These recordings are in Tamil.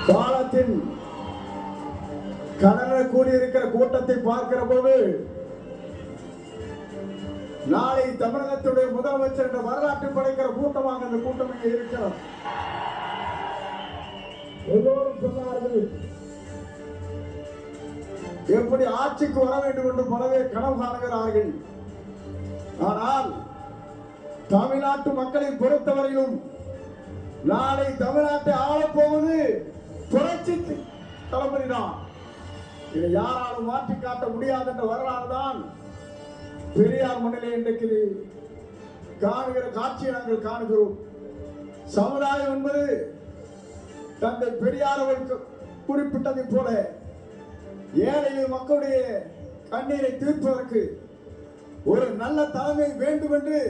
காலத்தின் கடலில் கூடியிருக்கிற கூட்டத்தை பார்க்கிற போது நாளை தமிழகத்துடைய முதலமைச்சர் என்ற வரலாற்று படைக்கிற கூட்டமாக அந்த கூட்டம் இங்கே இருக்கிறோம். எல்லோரும் சொன்னார்கள், எப்படி ஆட்சிக்கு வர வேண்டும் என்று பலவே கனவு காணுகிறார்கள். ஆனால் தமிழ்நாட்டு மக்களை பொறுத்தவரையிலும் நாளை தமிழ்நாட்டை ஆளப்போவது புரட்சி தளபதி தான். இதை யாராலும் மாற்றி காட்ட முடியாது என்ற வரலாறு தான் பெரியார் மண்ணிலே இன்றைக்கு காணுகிற காட்சியை நாங்கள் காணுகிறோம். சமுதாயம் என்பது தந்தை பெரியார் அவர்கள் குறிப்பிட்டதை போல ஏழை மக்களுடைய கண்ணீரை தீர்ப்பதற்கு ஒரு நல்ல தலைமை வேண்டும் என்று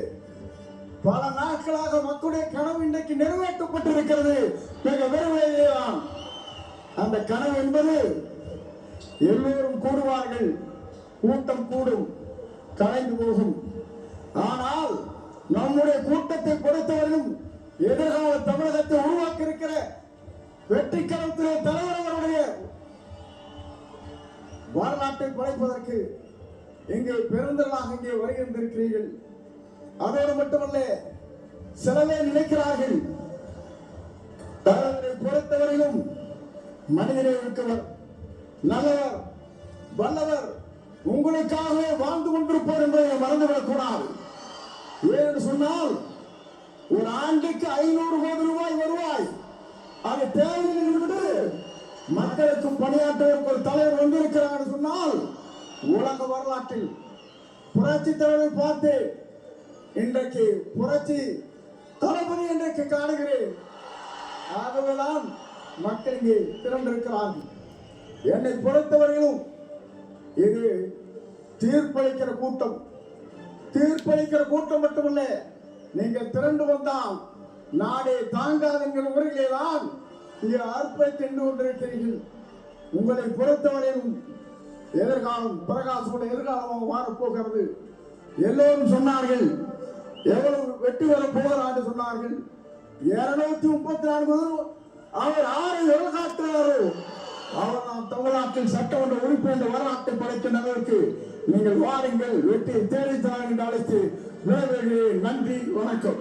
பல நாட்களாக மக்களுடைய கனவு இன்றைக்கு நிறைவேற்றப்பட்டிருக்கிறது. மிக விரைவிலேதான் அந்த கனவு என்பது எல்லோரும் கூடுவார்கள், கூட்டம் கூடும், கலைந்து போகும். ஆனால் நம்முடைய கூட்டத்தை பொறுத்தவரையும் எதிர்கால தமிழகத்தை உருவாக்க இருக்கிற வெற்றி கழகத்திலே தலைவர் அவருடைய வரலாற்றை படைப்பதற்கு இங்கே பெருந்தலாக இங்கே வருகின்றிருக்கிறீர்கள். அதோடு மட்டுமல்ல, சிலவே நினைக்கிறார்கள் தலைவரை பொறுத்தவரையிலும் மனிதனை இருக்கவர், நல்லவர், வல்லவர், உங்களுக்காகவே வாழ்ந்து கொண்டிருப்பார் என்பதை மறந்துவிடக் கூடாது. ஏன்னு சொன்னால், ஒரு ஆண்டுக்கு 500 கோடி ரூபாய் வருவாய் அது தேவையில்லை. மக்களுக்கு பணியாற்றுவதற்கு ஒரு தலைவர் வந்திருக்கிறார் சொன்னால் உலக வரலாற்றில் புரட்சி தலைவரை பார்த்து இன்றைக்கு புரட்சி தளபதி இன்றைக்கு காணுகிறேன். ஆகவேதான் மக்கள் இங்கே திரண்டிருக்கிறார்கள். என்னை பொறுத்தவரையிலும் இது தீர்ப்பளிக்கிற கூட்டம். தீர்ப்பளிக்கிற கூட்டம் மட்டுமல்ல, நீங்கள் திரண்டு வந்தால் நாடே தாங்காத எங்கள் ஊரிலேதான் இங்கே அற்புதத்தை எண்ணு கொண்டிருக்கிறீர்கள். உங்களை பொறுத்தவரையிலும் எதிர்காலம் பிரகாசோட எதிர்காலமாக மாறப்போகிறது. எல்லோரும் சொன்னார்கள், எவ்வளவு வெற்றி வர போகிறார் என்று சொன்னார்கள். 234 அவர் 6 எவ்வளவு அவர் நாம் தமிழ்நாட்டில் சட்டமன்ற உறுப்பினர் என்ற வரலாற்றை படைக்கின்றதற்கு நீங்கள் வாருங்கள், வெற்றியை தேடித்தார் என்று அழைத்து விடைபெறுகிறேன். நன்றி, வணக்கம்.